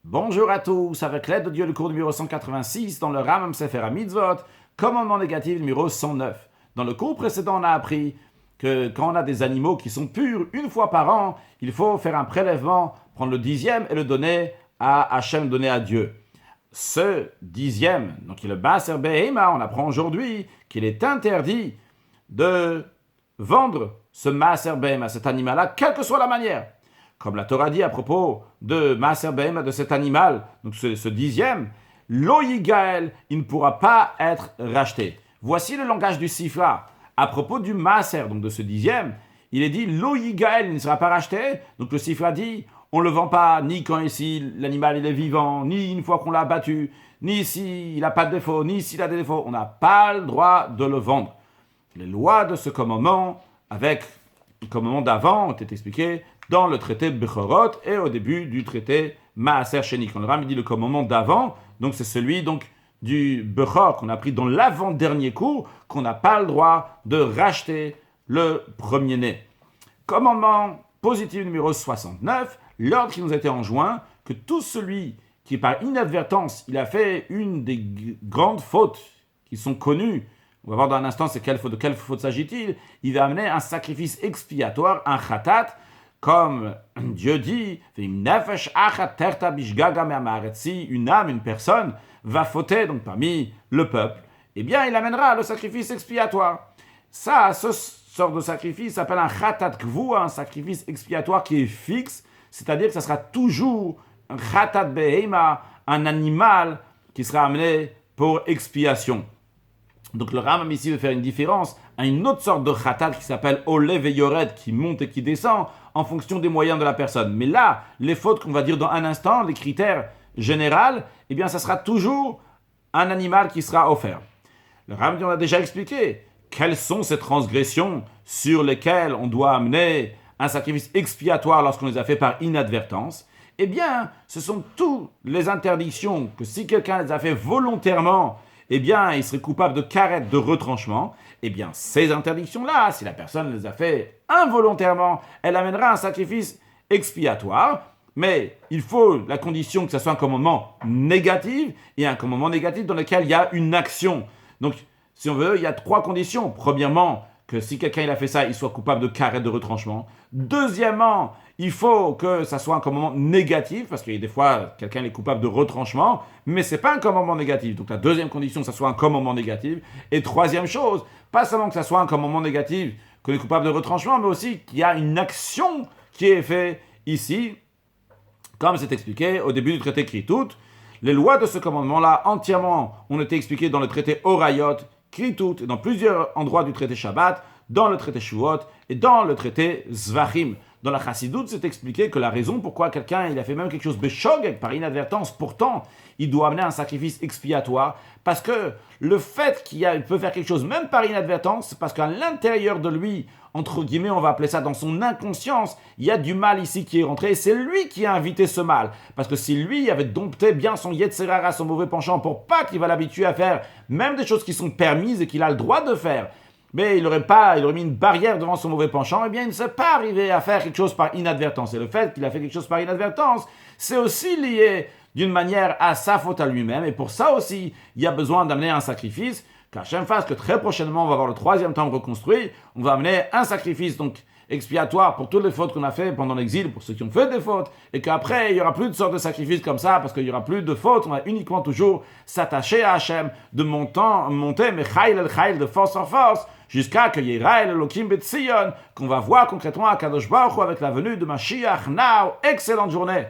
Bonjour à tous, avec l'aide de Dieu, le cours numéro 186 dans le Rambam Sefer HaMitzvot, commandement négatif numéro 109. Dans le cours précédent, on a appris que quand on a des animaux qui sont purs, une fois par an, il faut faire un prélèvement, prendre le dixième et le donner à Hachem, donner à Dieu. Ce dixième, donc qui est le Maaser Behema, on apprend aujourd'hui qu'il est interdit de vendre ce Maaser Behema, cet animal-là, quelle que soit la manière. Comme la Torah dit à propos de Maaser Behema, de cet animal, donc ce dixième, Lo Yigael, il ne pourra pas être racheté. Voici le langage du Sifra. À propos du Maaser, donc de ce dixième, il est dit Lo Yigael, il ne sera pas racheté. Donc le Sifra dit, on ne le vend pas ni quand ici l'animal il est vivant, ni une fois qu'on l'a abattu, ni si il n'a pas de défaut, ni s'il a des défauts. On n'a pas le droit de le vendre. Les lois de ce commandement, avec le commandement d'avant, ont été expliquées dans le traité Bechorot et au début du traité Maaser Sheni. Quand le Ram dit le commandement d'avant, donc c'est celui donc du Bechor qu'on a pris dans l'avant-dernier cours, qu'on n'a pas le droit de racheter le premier-né. Commandement positif numéro 69, l'ordre qui nous a été enjoint, que tout celui qui par inadvertance, il a fait une des grandes fautes qui sont connues, on va voir dans un instant de quelle faute s'agit-il, il va amener un sacrifice expiatoire, un khatat, comme Dieu dit, si une âme, une personne, va fauter donc parmi le peuple, eh bien il amènera le sacrifice expiatoire. Ça, ce sort de sacrifice s'appelle un khatat kvu, un sacrifice expiatoire qui est fixe, c'est-à-dire que ça sera toujours un khatat behema, un animal qui sera amené pour expiation. Donc le Rambam ici veut faire une différence à une autre sorte de khatat qui s'appelle olev et yored, qui monte et qui descend en fonction des moyens de la personne. Mais là, les fautes qu'on va dire dans un instant, les critères généraux, eh bien ça sera toujours un animal qui sera offert. Le Rambam on a déjà expliqué quelles sont ces transgressions sur lesquelles on doit amener un sacrifice expiatoire lorsqu'on les a fait par inadvertance. Eh bien, ce sont toutes les interdictions que si quelqu'un les a fait volontairement, eh bien, il serait coupable de karet, de retranchement. Eh bien, ces interdictions-là, si la personne les a fait involontairement, elle amènera un sacrifice expiatoire. Mais il faut la condition que ce soit un commandement négatif, et un commandement négatif dans lequel il y a une action. Donc, si on veut, il y a trois conditions. Premièrement, que si quelqu'un il a fait ça, il soit coupable de karet, de retranchement. Deuxièmement, il faut que ça soit un commandement négatif, parce que des fois, quelqu'un est coupable de retranchement, mais ce n'est pas un commandement négatif. Donc la deuxième condition, que ça soit un commandement négatif. Et troisième chose, pas seulement que ça soit un commandement négatif, qu'on est coupable de retranchement, mais aussi qu'il y a une action qui est faite ici, comme c'est expliqué au début du traité Kritout. Les lois de ce commandement-là, entièrement, ont été expliquées dans le traité Horayot, Kritout, et dans plusieurs endroits du traité Shabbat, dans le traité Shuot et dans le traité Zvachim. Dans la Chassidoute, c'est expliqué que la raison pourquoi quelqu'un il a fait même quelque chose de shogeg par inadvertance, pourtant, il doit amener un sacrifice expiatoire, parce que le fait qu'il peut faire quelque chose même par inadvertance, c'est parce qu'à l'intérieur de lui, entre guillemets, on va appeler ça dans son inconscience, il y a du mal ici qui est rentré, et c'est lui qui a invité ce mal. Parce que si lui avait dompté bien son Yetzerara, son mauvais penchant, pour pas qu'il va l'habituer à faire même des choses qui sont permises et qu'il a le droit de faire, mais il aurait mis une barrière devant son mauvais penchant, eh bien il ne serait pas arrivé à faire quelque chose par inadvertance. Et le fait qu'il a fait quelque chose par inadvertance, c'est aussi lié d'une manière à sa faute à lui-même. Et pour ça aussi, il y a besoin d'amener un sacrifice, qu'Hachem fasse que très prochainement, on va avoir le troisième temple reconstruit, on va amener un sacrifice donc expiatoire pour toutes les fautes qu'on a fait pendant l'exil, pour ceux qui ont fait des fautes, et qu'après, il n'y aura plus de sorte de sacrifice comme ça, parce qu'il n'y aura plus de fautes, on va uniquement toujours s'attacher à Hachem, de monter, mais de force en force, jusqu'à que Yirael Elohim Betzion, qu'on va voir concrètement à Kadosh Baruch Hu avec la venue de Mashiach. Now, excellente journée!